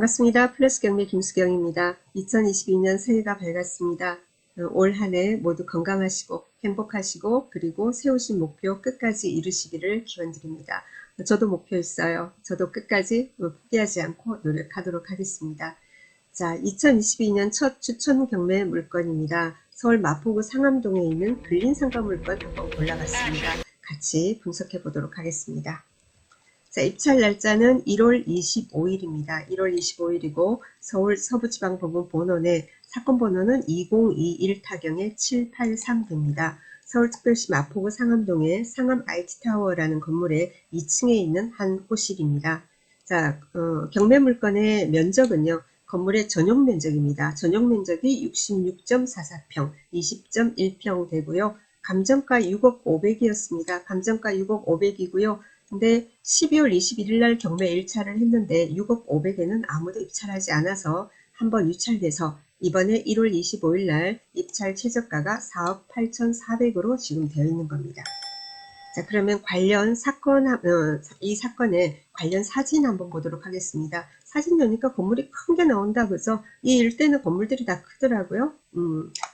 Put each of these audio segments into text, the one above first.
반갑습니다. 플러스 경매 김수경입니다. 2022년 새해가 밝았습니다. 올 한 해 모두 건강하시고 행복하시고 그리고 세우신 목표 끝까지 이루시기를 기원드립니다. 저도 목표 있어요. 저도 끝까지 포기하지 않고 노력하도록 하겠습니다. 자, 2022년 첫 추천 경매 물건입니다. 서울 마포구 상암동에 있는 근린상가 물건 한번 골라봤습니다. 같이 분석해 보도록 하겠습니다. 자, 입찰 날짜는 1월 25일입니다. 1월 25일이고 서울 서부지방법원 본원에 사건 번호는 2021 타경의 783대입니다. 서울특별시 마포구 상암동의 상암 IT타워라는 건물의 2층에 있는 한 호실입니다. 자, 경매 물건의 면적은요. 건물의 전용 면적입니다. 전용 면적이 66.44평, 20.1평 되고요. 감정가 6억 500이었습니다. 감정가 6억 500이고요. 근데 12월 21일 날 경매 1차를 했는데 6억 500에는 아무도 입찰하지 않아서 한번 유찰돼서 이번에 1월 25일 날 입찰 최저가가 4억 8,400으로 지금 되어 있는 겁니다. 자, 그러면 관련 사건, 이 사건의 관련 사진 한번 보도록 하겠습니다. 사진 보니까 건물이 큰 게 나온다, 그죠? 이 일대는 건물들이 다 크더라고요.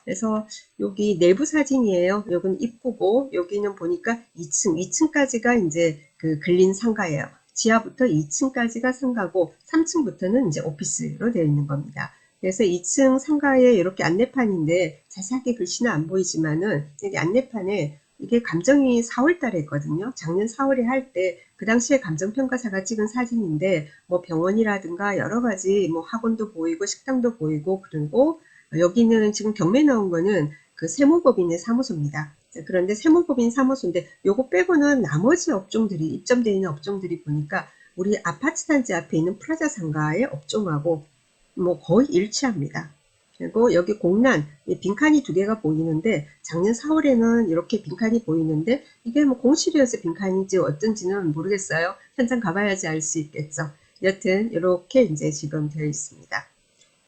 그래서 여기 내부 사진이에요. 여기는 입구고, 여기는 보니까 2층까지가 이제 그 근린 상가예요. 지하부터 2층까지가 상가고, 3층부터는 이제 오피스로 되어 있는 겁니다. 그래서 2층 상가에 이렇게 안내판인데, 자세하게 글씨는 안 보이지만은, 여기 안내판에 이게 감정이 4월달에 했거든요. 작년 4월에 할 때 그 당시에 감정평가사가 찍은 사진인데 뭐 병원이라든가 여러 가지 뭐 학원도 보이고 식당도 보이고 그리고 여기는 지금 경매 나온 거는 그 세무법인의 사무소입니다. 그런데 세무법인 사무소인데 요거 빼고는 나머지 업종들이 입점되어 있는 업종들이 보니까 우리 아파트 단지 앞에 있는 프라자 상가의 업종하고 뭐 거의 일치합니다. 그리고 여기 공란, 빈칸이 두 개가 보이는데 작년 4월에는 이렇게 빈칸이 보이는데 이게 뭐 공실이어서 빈칸인지 어떤지는 모르겠어요. 현장 가봐야지 알 수 있겠죠. 여튼 이렇게 이제 지금 되어 있습니다.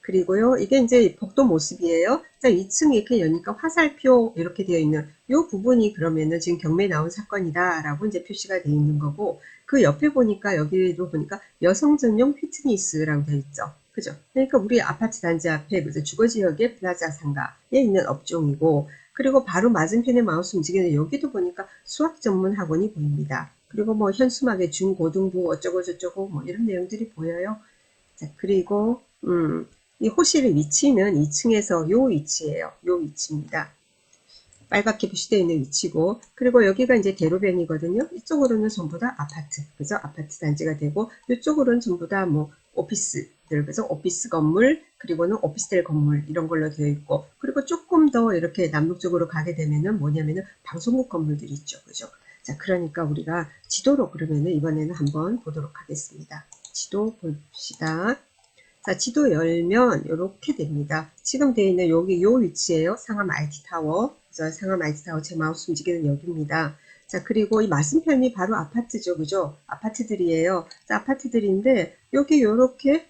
그리고요, 이게 이제 복도 모습이에요. 자, 2층 이렇게 여니까 화살표 이렇게 되어 있는 이 부분이 그러면은 지금 경매에 나온 사건이다라고 이제 표시가 되어 있는 거고 그 옆에 보니까 여기도 보니까 여성 전용 피트니스라고 되어 있죠. 그죠? 그러니까 우리 아파트 단지 앞에 그죠? 주거지역의 플라자 상가에 있는 업종이고 그리고 바로 맞은편에 마우스 움직이는 여기도 보니까 수학 전문 학원이 보입니다. 그리고 뭐 현수막에 중고등부 어쩌고 저쩌고 뭐 이런 내용들이 보여요. 자, 그리고 이 호실의 위치는 2층에서 요 위치예요. 요 위치입니다. 빨갛게 표시되어 있는 위치고 그리고 여기가 이제 대로변이거든요. 이쪽으로는 전부 다 아파트, 그죠? 아파트 단지가 되고 이쪽으로는 전부 다 뭐 오피스들, 그죠? 오피스 건물 그리고는 오피스텔 건물 이런 걸로 되어 있고 그리고 조금 더 이렇게 남북쪽으로 가게 되면은 뭐냐면은 방송국 건물들이 있죠, 그죠? 자, 그러니까 우리가 지도로 그러면은 이번에는 한번 보도록 하겠습니다. 지도 봅시다. 자, 지도 열면 이렇게 됩니다. 지금 되어 있는 여기 요 위치에요. 상암 IT타워. 그래서 상암 IT타워 제 마우스 움직이는 여기입니다. 자, 그리고 이 맞은편이 바로 아파트죠. 그죠? 아파트들이에요. 자, 아파트들인데 여기 요렇게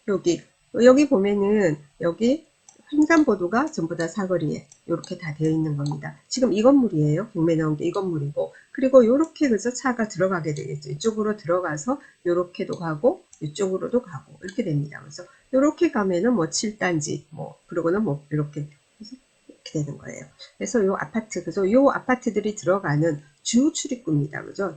여기 보면은 여기 횡단보도가 전부 다 사거리에 이렇게 다 되어 있는 겁니다. 지금 이 건물이에요. 경매 나온 게 이 건물이고 그리고 이렇게 그래서 차가 들어가게 되겠죠. 이쪽으로 들어가서 이렇게도 가고 이쪽으로도 가고 이렇게 됩니다. 그래서 이렇게 가면은 뭐 7단지 뭐 그러고는 뭐 이렇게 되는 거예요. 그래서 요 아파트, 그래서 요 아파트들이 들어가는 주 출입구입니다. 그죠?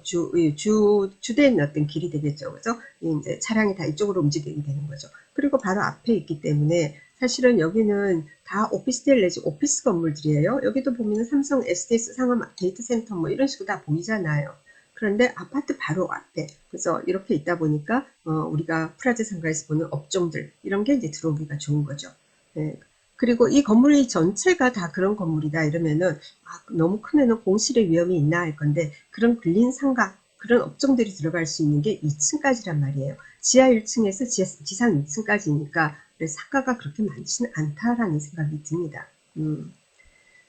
주된 어떤 길이 되겠죠. 그죠? 이제 차량이 다 이쪽으로 움직이게 되는 거죠. 그리고 바로 앞에 있기 때문에 사실은 여기는 다 오피스텔 내지 오피스 건물들이에요. 여기도 보면 삼성 SDS 상암 데이터 센터 뭐 이런 식으로 다 보이잖아요. 그런데 아파트 바로 앞에, 그래서 이렇게 있다 보니까 우리가 프라자 상가에서 보는 업종들 이런 게 이제 들어오기가 좋은 거죠. 네. 그리고 이 건물이 전체가 다 그런 건물이다 이러면은 너무 크면은 공실의 위험이 있나 할 건데 그런 근린 상가 그런 업종들이 들어갈 수 있는 게 2층까지란 말이에요. 지하 1층에서 지상 2층까지니까 상가가 그렇게 많지는 않다라는 생각이 듭니다.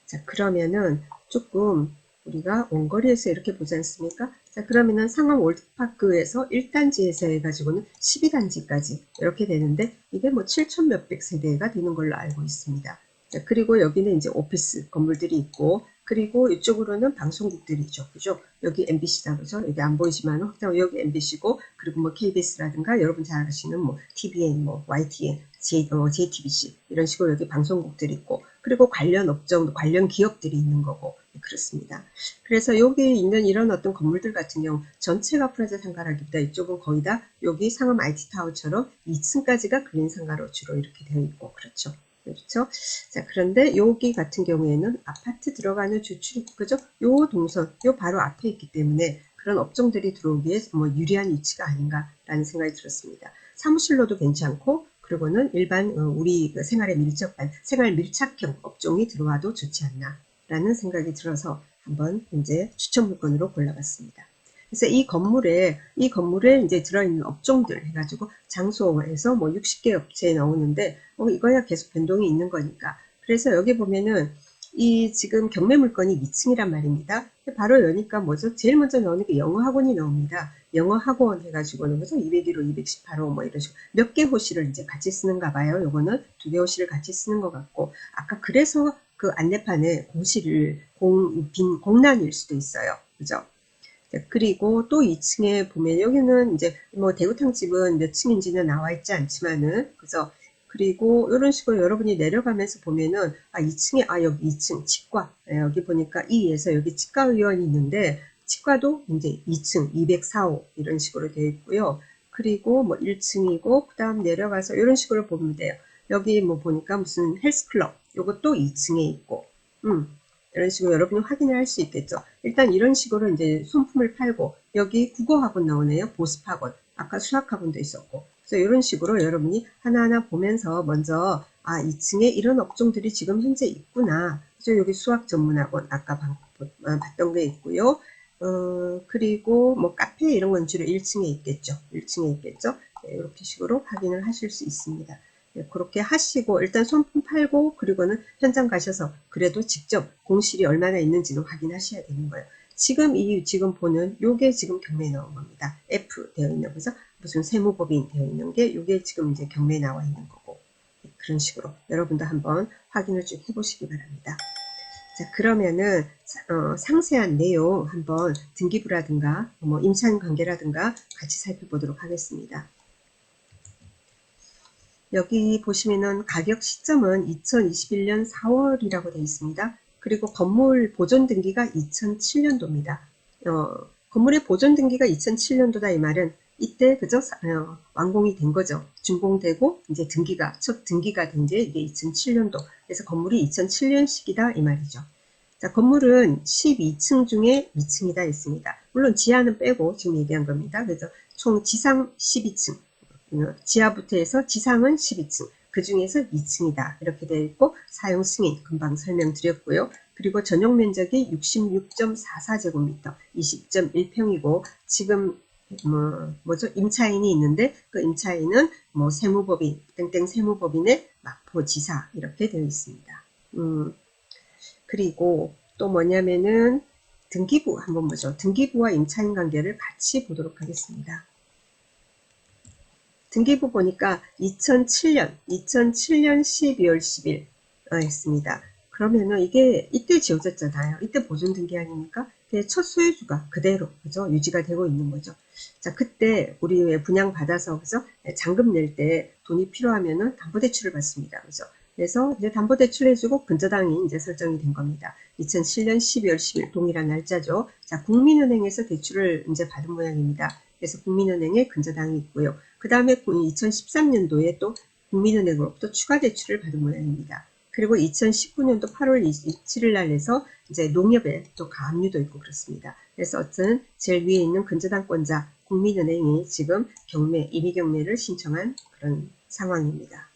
자, 그러면은 조금 우리가 원거리에서 이렇게 보지 않습니까? 자, 그러면은 상암 월드파크에서 1단지에서 해가지고는 12단지까지 이렇게 되는데 이게 뭐 7천 몇백 세대가 되는 걸로 알고 있습니다. 자, 그리고 여기는 이제 오피스 건물들이 있고 그리고 이쪽으로는 방송국들이죠. 그죠? 여기 MBC다. 그죠? 여기 안 보이지만 확장 여기 MBC고, 그리고 뭐 KBS라든가 여러분 잘 아시는 뭐 TVN, 뭐 YTN, JTBC 이런 식으로 여기 방송국들이 있고, 그리고 관련 업종, 관련 기업들이 있는 거고, 그렇습니다. 그래서 여기 있는 이런 어떤 건물들 같은 경우 전체가 프라자 상가라기보다 이쪽은 거의 다 여기 상암 IT타워처럼 2층까지가 그린 상가로 주로 이렇게 되어 있고, 그렇죠. 그렇죠. 자, 그런데 여기 같은 경우에는 아파트 들어가는 주출입, 그죠? 요 동선, 요 바로 앞에 있기 때문에 그런 업종들이 들어오기에 뭐 유리한 위치가 아닌가라는 생각이 들었습니다. 사무실로도 괜찮고, 그리고는 일반 우리 그 생활에 밀접한 생활 밀착형 업종이 들어와도 좋지 않나라는 생각이 들어서 한번 이제 추천 물건으로 골라봤습니다. 그래서 이 건물에 이제 들어있는 업종들 해가지고 장소에서 뭐 60개 업체에 나오는데 이거야 계속 변동이 있는 거니까. 그래서 여기 보면은 이 지금 경매 물건이 2층이란 말입니다. 바로 여니까 뭐죠? 제일 먼저 나오는 게 영어 학원이 나옵니다. 영어 학원 해가지고는 그래서 201호, 218호 뭐 이런 식으로 몇 개 호실을 이제 같이 쓰는가 봐요. 요거는 2개 호실을 같이 쓰는 것 같고, 아까 그래서 그 안내판에 공란일 수도 있어요. 그죠? 그리고 또 2층에 보면 여기는 이제 뭐 대구탕집은 몇 층인지는 나와 있지 않지만은, 그죠? 그리고 이런 식으로 여러분이 내려가면서 보면은 2층에 여기 2층 치과, 여기 보니까 E에서 여기 치과의원이 있는데 치과도 이제 2층 204호 이런 식으로 되어 있고요. 그리고 뭐 1층이고 그다음 내려가서 이런 식으로 보면 돼요. 여기 뭐 보니까 무슨 헬스클럽 요것도 2층에 있고, 이런 식으로 여러분이 확인을 할 수 있겠죠. 일단 이런 식으로 이제 손품을 팔고, 여기 국어학원 나오네요. 보습학원. 아까 수학학원도 있었고. 그래서 이런 식으로 여러분이 하나하나 보면서 먼저 2층에 이런 업종들이 지금 현재 있구나. 그래서 여기 수학 전문학원 아까 봤던 게 있고요. 그리고 뭐 카페 이런 건 주로 1층에 있겠죠. 1층에 있겠죠. 네, 이렇게 식으로 확인을 하실 수 있습니다. 네, 그렇게 하시고 일단 손품 팔고, 그리고는 현장 가셔서 그래도 직접 공실이 얼마나 있는지는 확인하셔야 되는 거예요. 지금 보는 요게 지금 경매에 나온 겁니다. F 되어 있는 거죠. 무슨 세무법인 되어 있는 게 요게 지금 이제 경매에 나와 있는 거고, 그런 식으로 여러분도 한번 확인을 쭉 해보시기 바랍니다. 자, 그러면은 상세한 내용 한번 등기부라든가 뭐 임차인 관계라든가 같이 살펴보도록 하겠습니다. 여기 보시면은 가격 시점은 2021년 4월이라고 되어 있습니다. 그리고 건물 보존 등기가 2007년도입니다. 건물의 보존 등기가 2007년도다 이 말은 이때 그저 완공이 된 거죠. 준공되고 이제 첫 등기가 된 게 이게 2007년도. 그래서 건물이 2007년식이다 이 말이죠. 자, 건물은 12층 중에 2층이다 했습니다. 물론 지하는 빼고 지금 얘기한 겁니다. 그래서 총 지상 12층. 지하부터 해서 지상은 12층, 그 중에서 2층이다 이렇게 되어 있고, 사용 승인 금방 설명드렸고요. 그리고 전용 면적이 66.44제곱미터, 20.1평이고 지금 뭐죠? 임차인이 있는데 그 임차인은 뭐 세무법인 땡땡 세무법인의 마포지사 이렇게 되어 있습니다. 그리고 또 뭐냐면은 등기부 한번 보죠. 등기부와 임차인 관계를 같이 보도록 하겠습니다. 등기부 보니까 2007년 12월 10일 했습니다. 그러면은 이게 이때 지어졌잖아요. 이때 보존 등기 아닙니까? 첫 소유주가 그대로 그죠? 유지가 되고 있는 거죠. 자, 그때 우리 왜 분양 받아서 그죠? 잔금 낼 때 돈이 필요하면은 담보대출을 받습니다. 그죠? 그래서 이제 담보대출 해주고 근저당이 이제 설정이 된 겁니다. 2007년 12월 10일 동일한 날짜죠. 자, 국민은행에서 대출을 이제 받은 모양입니다. 그래서 국민은행에 근저당이 있고요. 그 다음에 2013년도에 또 국민은행으로부터 추가 대출을 받은 모양입니다. 그리고 2019년도 8월 27일 날 해서 이제 농협에 또 가압류도 있고 그렇습니다. 그래서 어쨌든 제일 위에 있는 근저당권자 국민은행이 지금 임의 경매를 신청한 그런 상황입니다.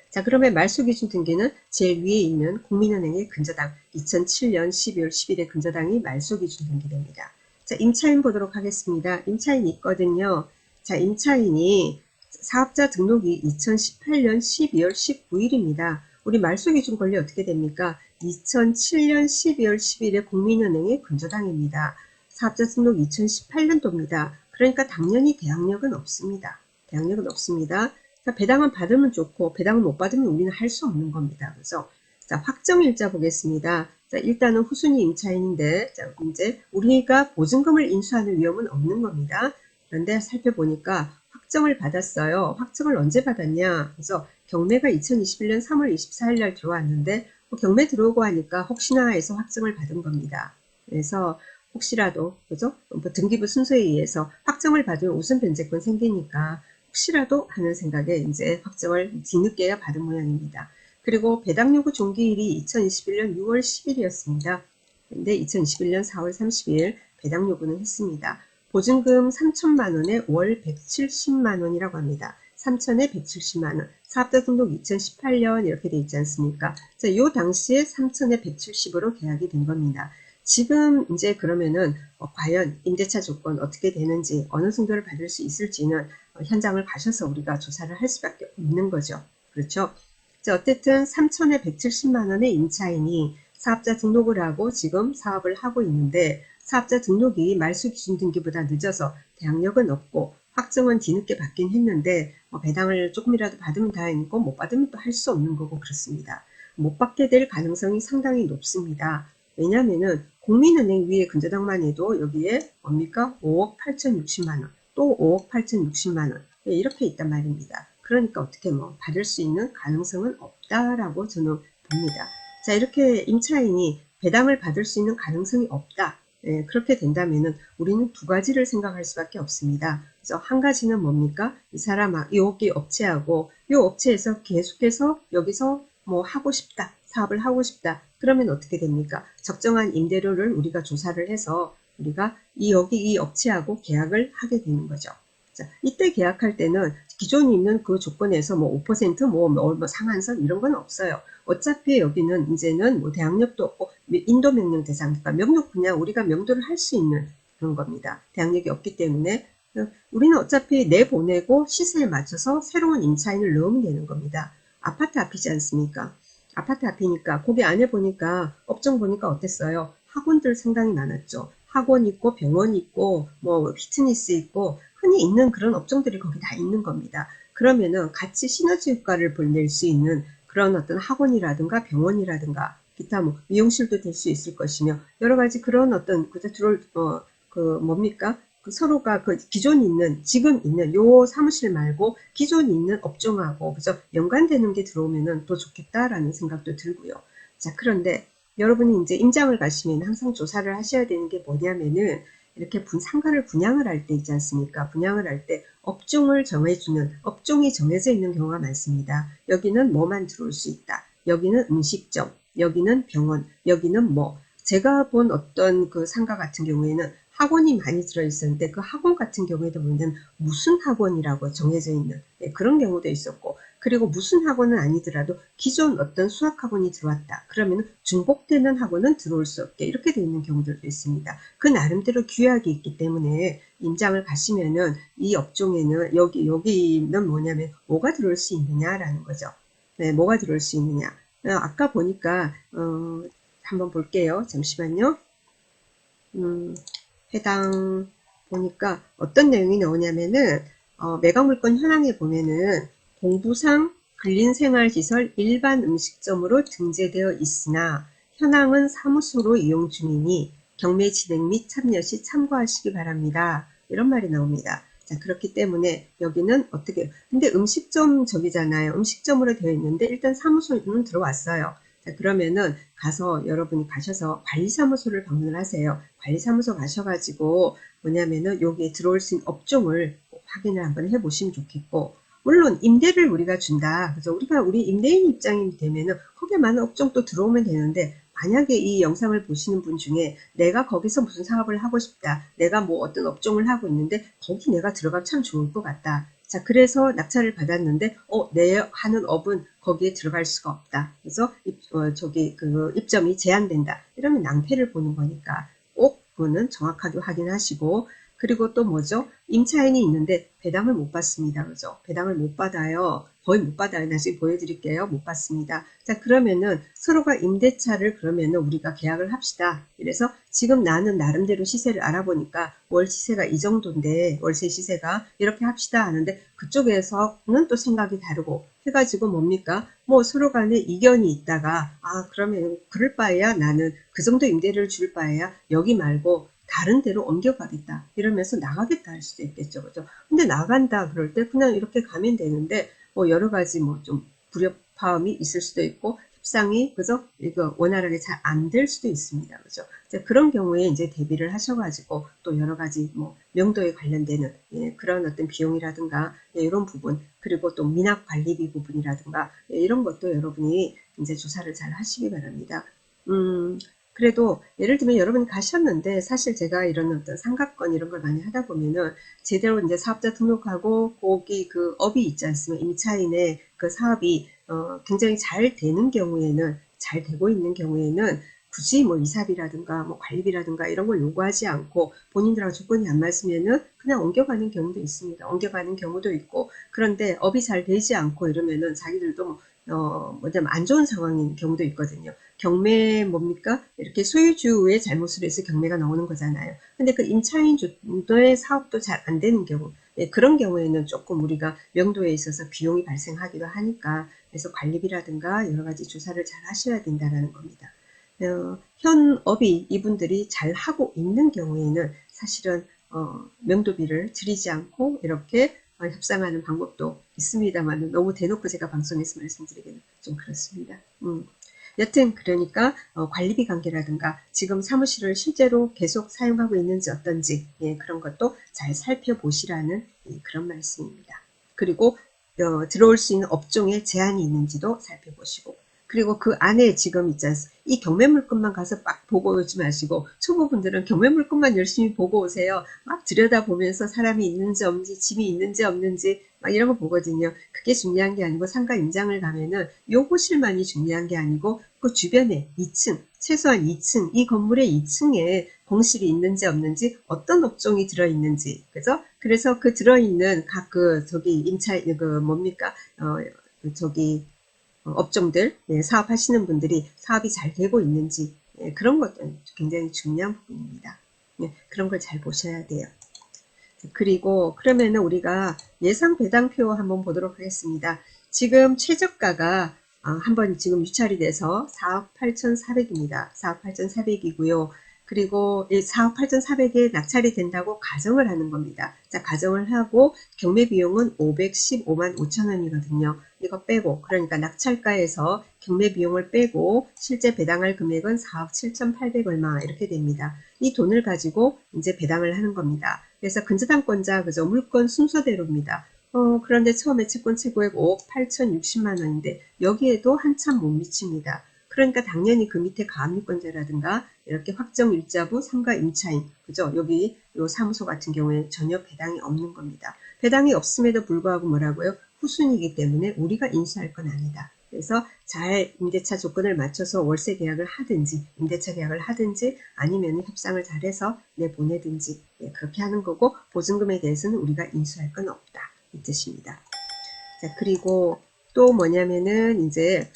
자, 그러면 말소기준 등기는 제일 위에 있는 국민은행의 근저당 2007년 12월 10일의 근저당이 말소기준 등기됩니다. 자, 임차인 보도록 하겠습니다. 임차인이 있거든요. 자, 임차인이 사업자 등록이 2018년 12월 19일입니다. 우리 말소기준 권리 어떻게 됩니까? 2007년 12월 10일에 국민은행의 근저당입니다. 사업자 등록 2018년도입니다. 그러니까 당연히 대항력은 없습니다. 대항력은 없습니다. 배당은 받으면 좋고 배당을 못 받으면 우리는 할 수 없는 겁니다. 그래서 자, 확정일자 보겠습니다. 자, 일단은 후순위 임차인인데, 자, 이제 우리가 보증금을 인수하는 위험은 없는 겁니다. 그런데 살펴보니까 확정을 받았어요. 확정을 언제 받았냐? 그래서 경매가 2021년 3월 24일 날 들어왔는데, 경매 들어오고 하니까 혹시나 해서 확정을 받은 겁니다. 그래서 혹시라도, 그죠? 뭐 등기부 순서에 의해서 확정을 받으면 우선 변제권 생기니까 혹시라도 하는 생각에 이제 확정을 뒤늦게야 받은 모양입니다. 그리고 배당 요구 종기일이 2021년 6월 10일이었습니다. 근데 2021년 4월 30일 배당 요구는 했습니다. 보증금 3천만 원에 월 170만 원이라고 합니다. 3천에 170만 원. 사업자 등록 2018년 이렇게 돼 있지 않습니까? 자, 요 당시에 3천에 170으로 계약이 된 겁니다. 지금 이제 그러면은 과연 임대차 조건 어떻게 되는지 어느 정도를 받을 수 있을지는 현장을 가셔서 우리가 조사를 할 수밖에 없는 거죠. 그렇죠? 자, 어쨌든 3천에 170만 원의 임차인이 사업자 등록을 하고 지금 사업을 하고 있는데 사업자 등록이 말소 기준 등기보다 늦어서 대항력은 없고 확정은 뒤늦게 받긴 했는데 배당을 조금이라도 받으면 다행이고 못 받으면 또 할 수 없는 거고 그렇습니다. 못 받게 될 가능성이 상당히 높습니다. 왜냐하면은 국민은행 위에 근저당만 해도 여기에 뭡니까? 5억 8,060만 원, 또 5억 8,060만 원 이렇게 있단 말입니다. 그러니까 어떻게 뭐 받을 수 있는 가능성은 없다라고 저는 봅니다. 자, 이렇게 임차인이 배당을 받을 수 있는 가능성이 없다. 예, 그렇게 된다면은 우리는 두 가지를 생각할 수밖에 없습니다. 그래서 한 가지는 뭡니까? 이 사람, 여기 업체하고 이 업체에서 계속해서 여기서 뭐 하고 싶다. 사업을 하고 싶다. 그러면 어떻게 됩니까? 적정한 임대료를 우리가 조사를 해서 우리가 여기 이 업체하고 계약을 하게 되는 거죠. 자, 이때 계약할 때는 기존에 있는 그 조건에서 뭐 5%뭐 상한선 이런 건 없어요. 어차피 여기는 이제는 뭐 대항력도 없고 인도 명령 대상, 그러니까 명령 그냥 우리가 명도를 할 수 있는 그런 겁니다. 대항력이 없기 때문에 우리는 어차피 내보내고 시세에 맞춰서 새로운 임차인을 넣으면 되는 겁니다. 아파트 앞이지 않습니까? 아파트 앞이니까 거기 안에 보니까 업종 보니까 어땠어요? 학원들 상당히 많았죠. 학원 있고 병원 있고 뭐 피트니스 있고 흔히 있는 그런 업종들이 거기 다 있는 겁니다. 그러면은 같이 시너지 효과를 낼 수 있는 그런 어떤 학원이라든가 병원이라든가 기타 뭐 미용실도 될 수 있을 것이며 여러 가지 그런 어떤 그 뭡니까? 그 서로가 그 기존 있는 지금 있는 요 사무실 말고 기존 있는 업종하고 그래서 연관되는 게 들어오면은 더 좋겠다라는 생각도 들고요. 자, 그런데 여러분이 이제 임장을 가시면 항상 조사를 하셔야 되는 게 뭐냐면은 이렇게 상가를 분양을 할 때 있지 않습니까? 분양을 할 때 업종을 정해주는 업종이 정해져 있는 경우가 많습니다. 여기는 뭐만 들어올 수 있다. 여기는 음식점, 여기는 병원, 여기는 뭐 제가 본 어떤 그 상가 같은 경우에는 학원이 많이 들어있었는데 그 학원 같은 경우에도 보면 무슨 학원이라고 정해져 있는 그런 경우도 있었고 그리고 무슨 학원은 아니더라도 기존 어떤 수학학원이 들어왔다. 그러면 중복되는 학원은 들어올 수 없게 이렇게 되어 있는 경우들도 있습니다. 그 나름대로 규약이 있기 때문에 임장을 가시면은 이 업종에는 여기는 뭐냐면 뭐가 들어올 수 있느냐라는 거죠. 네, 뭐가 들어올 수 있느냐. 아까 보니까 한번 볼게요. 잠시만요. 해당 보니까 어떤 내용이 나오냐면은 매각물건 현황에 보면은 공부상 근린생활시설 일반 음식점으로 등재되어 있으나 현황은 사무소로 이용 중이니 경매 진행 및 참여 시 참고하시기 바랍니다. 이런 말이 나옵니다. 자, 그렇기 때문에 여기는 어떻게 근데 음식점 저기잖아요. 음식점으로 되어 있는데 일단 사무소는 들어왔어요. 자, 그러면은 가서 여러분이 가셔서 관리사무소를 방문을 하세요. 관리사무소 가셔가지고 뭐냐면은 여기에 들어올 수 있는 업종을 확인을 한번 해보시면 좋겠고 물론 임대를 우리가 준다. 그래서 우리 임대인 입장이 되면은 거기에 많은 업종도 들어오면 되는데 만약에 이 영상을 보시는 분 중에 내가 거기서 무슨 사업을 하고 싶다. 내가 뭐 어떤 업종을 하고 있는데 거기 내가 들어가면 참 좋을 것 같다. 자, 그래서 낙찰을 받았는데, 내 하는 업은 거기에 들어갈 수가 없다. 그래서, 입점이 제한된다. 이러면 낭패를 보는 거니까 꼭 그거는 정확하게 확인하시고, 그리고 또 뭐죠? 임차인이 있는데 배당을 못 받습니다. 그죠? 배당을 못 받아요. 거의 못 받아요. 나중에 보여드릴게요. 못 받습니다. 자, 그러면은 서로가 임대차를 그러면은 우리가 계약을 합시다. 그래서 지금 나는 나름대로 시세를 알아보니까 월 시세가 이 정도인데 월세 시세가 이렇게 합시다 하는데 그쪽에서는 또 생각이 다르고 해가지고 뭡니까? 뭐 서로 간에 이견이 있다가 그러면 그럴 바에야 나는 그 정도 임대를 줄 바에야 여기 말고 다른 데로 옮겨가겠다 이러면서 나가겠다 할 수도 있겠죠. 그죠? 근데 나간다 그럴 때 그냥 이렇게 가면 되는데 뭐 여러 가지 뭐 좀 불협화음이 있을 수도 있고 협상이 그죠? 이거 원활하게 잘 안 될 수도 있습니다. 그죠? 그런 경우에 이제 대비를 하셔가지고 또 여러 가지 뭐 명도에 관련되는 그런 어떤 비용이라든가 이런 부분 그리고 또 미납 관리비 부분이라든가 이런 것도 여러분이 이제 조사를 잘 하시기 바랍니다. 그래도 예를 들면 여러분이 가셨는데 사실 제가 이런 어떤 상가권 이런 걸 많이 하다 보면은 제대로 이제 사업자 등록하고 거기 그 업이 있지 않습니까? 임차인의 그 사업이 굉장히 잘 되는 경우에는 잘 되고 있는 경우에는 굳이 뭐 이사비라든가 뭐 관리비라든가 이런 걸 요구하지 않고 본인들하고 조건이 안 맞으면은 그냥 옮겨가는 경우도 있습니다. 옮겨가는 경우도 있고 그런데 업이 잘 되지 않고 이러면은 자기들도 뭐냐면 안 좋은 상황인 경우도 있거든요. 경매 뭡니까? 이렇게 소유주의 잘못으로 해서 경매가 나오는 거잖아요. 근데 그 임차인의 사업도 잘 안 되는 경우, 그런 경우에는 조금 우리가 명도에 있어서 비용이 발생하기도 하니까 그래서 관리비라든가 여러 가지 조사를 잘 하셔야 된다라는 겁니다. 현업이 이분들이 잘 하고 있는 경우에는 사실은 명도비를 들이지 않고 이렇게 협상하는 방법도 있습니다만 너무 대놓고 제가 방송에서 말씀드리기는 좀 그렇습니다. 여튼 그러니까 관리비 관계라든가 지금 사무실을 실제로 계속 사용하고 있는지 어떤지 그런 것도 잘 살펴보시라는 그런 말씀입니다. 그리고 들어올 수 있는 업종에 제한이 있는지도 살펴보시고 그리고 그 안에 지금 있지 않습니까? 이 경매 물건만 가서 막 보고 오지 마시고 초보분들은 경매 물건만 열심히 보고 오세요. 막 들여다보면서 사람이 있는지 없는지 집이 있는지 없는지 막 이런 거 보거든요. 그게 중요한 게 아니고 상가 임장을 가면은 요 호실만이 중요한 게 아니고 그 주변에 2층 최소한 2층 이 건물의 2층에 공실이 있는지 없는지 어떤 업종이 들어있는지 그죠? 그래서 그 들어있는 각 그 저기 임차 그 뭡니까 저기 업종들 사업하시는 분들이 사업이 잘 되고 있는지 그런 것도 굉장히 중요한 부분입니다. 그런 걸 잘 보셔야 돼요. 그리고 그러면은 우리가 예상 배당표 한번 보도록 하겠습니다. 지금 최저가가 한번 지금 유찰이 돼서 4억 8,400입니다. 4억 8,400이고요. 그리고 이 4억 8,400에 낙찰이 된다고 가정을 하는 겁니다. 자, 가정을 하고 경매 비용은 515만 5천 원이거든요. 이거 빼고 그러니까 낙찰가에서 경매 비용을 빼고 실제 배당할 금액은 4억 7,800 얼마 이렇게 됩니다. 이 돈을 가지고 이제 배당을 하는 겁니다. 그래서 근저당권자 그죠 물건 순서대로입니다. 그런데 처음에 채권 최고액 5억 8,060만 원인데 여기에도 한참 못 미칩니다. 그러니까 당연히 그 밑에 가압류권자라든가 이렇게 확정일자부 상가 임차인 그죠 여기 요 사무소 같은 경우에 전혀 배당이 없는 겁니다. 배당이 없음에도 불구하고 뭐라고요? 후순이기 때문에 우리가 인수할 건 아니다. 그래서 잘 임대차 조건을 맞춰서 월세 계약을 하든지 임대차 계약을 하든지 아니면 협상을 잘해서 내보내든지 그렇게 하는 거고 보증금에 대해서는 우리가 인수할 건 없다 이 뜻입니다. 자 그리고 또 뭐냐면은 이제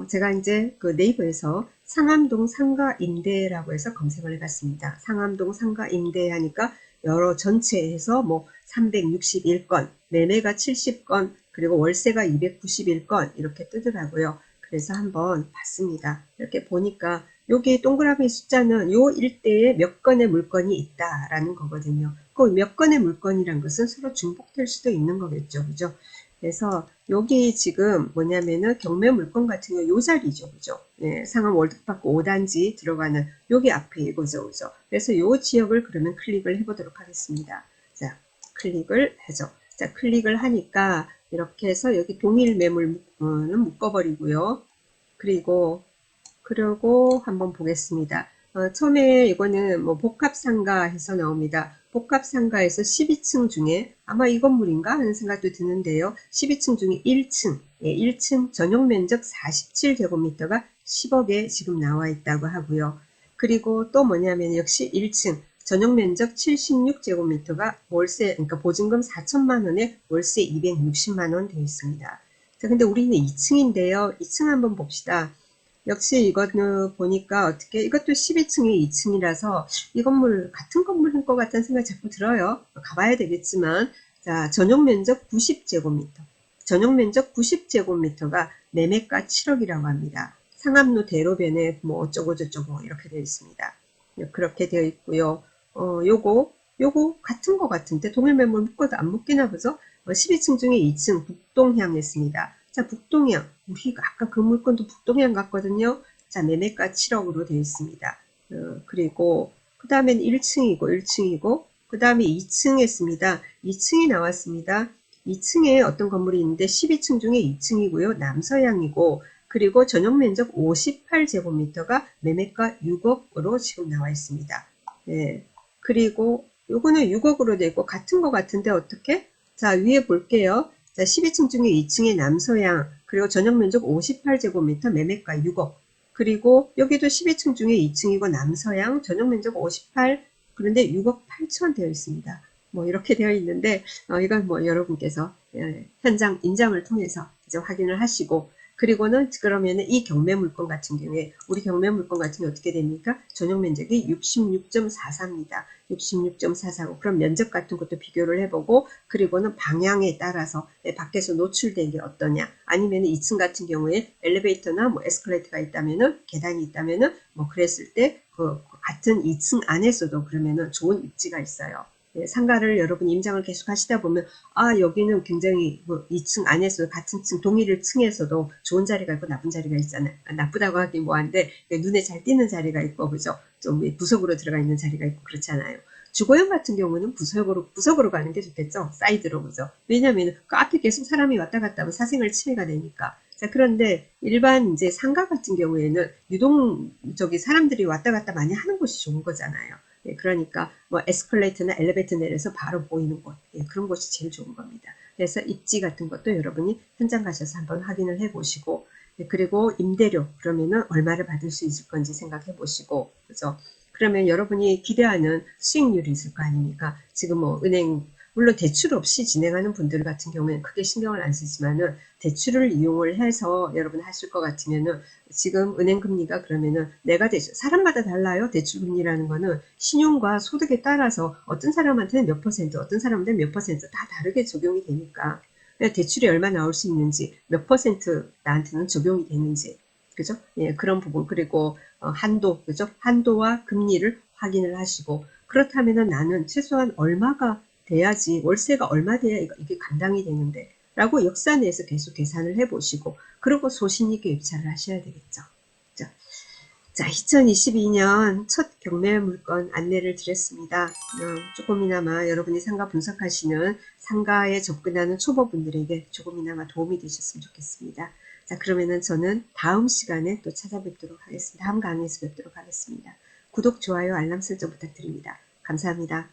제가 이제 그 네이버에서 상암동 상가 임대라고 해서 검색을 해봤습니다. 상암동 상가 임대 하니까 여러 전체에서 뭐 361건, 매매가 70건, 그리고 월세가 291건 이렇게 뜨더라고요. 그래서 한번 봤습니다. 이렇게 보니까 여기 동그라미 숫자는 요 일대에 몇 건의 물건이 있다라는 거거든요. 그 몇 건의 물건이란 것은 서로 중복될 수도 있는 거겠죠. 그죠? 그래서 여기 지금 뭐냐면은 경매 물건 같은 경우 요 자리죠. 그죠? 상암 월드파크 5단지 들어가는 여기 앞에 이거죠. 그죠? 그래서 요 지역을 그러면 클릭을 해보도록 하겠습니다. 자, 클릭을 하죠. 자, 클릭을 하니까 이렇게 해서 여기 동일 매물은 묶어버리고요. 그리고 한번 보겠습니다. 처음에 이거는 뭐 복합상가 해서 나옵니다. 복합상가에서 12층 중에 아마 이 건물인가 하는 생각도 드는데요. 12층 중에 1층, 1층 전용 면적 47제곱미터가 10억에 지금 나와 있다고 하고요. 그리고 또 뭐냐면 역시 1층 전용 면적 76제곱미터가 월세, 그러니까 보증금 4천만 원에 월세 260만 원 되어 있습니다. 자, 근데 우리는 2층인데요. 2층 한번 봅시다. 역시 이거는 보니까 어떻게, 이것도 12층에 2층이라서 이 건물, 같은 건물인 것 같다는 생각이 자꾸 들어요. 가봐야 되겠지만. 자, 전용 면적 90제곱미터. 전용 면적 90제곱미터가 매매가 7억이라고 합니다. 상암로 대로변에 뭐 어쩌고저쩌고 이렇게 되어 있습니다. 그렇게 되어 있고요. 요거 같은 거 같은데 동일 매물 묶어도 안 묶이나 보죠? 12층 중에 2층 북동향했습니다. 자, 북동향. 우리가 아까 그 물건도 북동향 같거든요. 자, 매매가 7억으로 되어 있습니다. 그리고 그 다음엔 1층이고 그 다음에 2층 했습니다. 2층이 나왔습니다. 2층에 어떤 건물이 있는데 12층 중에 2층이고요. 남서향이고 그리고 전용 면적 58제곱미터가 매매가 6억으로 지금 나와 있습니다. 네. 그리고 요거는 6억으로 되고 같은 거 같은데 어떻게? 자, 위에 볼게요. 자, 12층 중에 2층에 남서향, 그리고 전용 면적 58제곱미터 매매가 6억. 그리고 여기도 12층 중에 2층이고 남서향, 전용 면적 58, 그런데 6억 8천 되어 있습니다. 뭐 이렇게 되어 있는데 이건 뭐 여러분께서 현장 인장을 통해서 이제 확인을 하시고 그리고는 그러면은 이 경매 물건 같은 경우에 우리 경매 물건 같은 경우 어떻게 됩니까? 전용 면적이 66.44입니다. 66.44고 그럼 면적 같은 것도 비교를 해보고 그리고는 방향에 따라서 밖에서 노출된 게 어떠냐 아니면 2층 같은 경우에 엘리베이터나 뭐 에스컬레이터가 있다면은 계단이 있다면은 뭐 그랬을 때 그 같은 2층 안에서도 그러면은 좋은 입지가 있어요. 상가를 여러분 임장을 계속 하시다 보면 아 여기는 굉장히 뭐 2층 안에서 같은 층 동일 층에서도 좋은 자리가 있고 나쁜 자리가 있잖아요. 나쁘다고 하긴 뭐한데 눈에 잘 띄는 자리가 있고 그죠? 좀 구석으로 들어가 있는 자리가 있고 그렇잖아요. 주거용 같은 경우는 구석으로 가는 게 좋겠죠. 사이드로 그죠? 왜냐하면 그 앞에 계속 사람이 왔다 갔다 하면 사생활 침해가 되니까. 자, 그런데 일반 이제 상가 같은 경우에는 사람들이 왔다 갔다 많이 하는 곳이 좋은 거잖아요. 그러니까 뭐 에스컬레이터나 엘리베이터 내려서 바로 보이는 곳 그런 곳이 제일 좋은 겁니다. 그래서 입지 같은 것도 여러분이 현장 가셔서 한번 확인을 해보시고 그리고 임대료 그러면은 얼마를 받을 수 있을 건지 생각해 보시고 그죠? 그러면 여러분이 기대하는 수익률이 있을 거 아닙니까? 지금 뭐 은행 물론 대출 없이 진행하는 분들 같은 경우에는 크게 신경을 안 쓰지만은 대출을 이용을 해서 여러분 하실 것 같으면은 지금 은행 금리가 그러면은 내가 사람마다 달라요. 대출 금리라는 거는 신용과 소득에 따라서 어떤 사람한테는 몇 퍼센트, 어떤 사람한테는 몇 퍼센트 다 다르게 적용이 되니까 대출이 얼마 나올 수 있는지, 몇 퍼센트 나한테는 적용이 되는지, 그죠? 예, 그런 부분 그리고 한도, 그죠? 한도와 금리를 확인을 하시고 그렇다면은 나는 최소한 얼마가 돼야지 월세가 얼마 돼야 이게 감당이 되는데 라고 역사 내에서 계속 계산을 해보시고 그리고 소신 있게 입찰을 하셔야 되겠죠. 자, 2022년 첫 경매 물건 안내를 드렸습니다. 조금이나마 여러분이 상가 분석하시는 상가에 접근하는 초보분들에게 조금이나마 도움이 되셨으면 좋겠습니다. 자, 그러면은 저는 다음 시간에 또 찾아뵙도록 하겠습니다. 다음 강의에서 뵙도록 하겠습니다. 구독, 좋아요, 알람 설정 부탁드립니다. 감사합니다.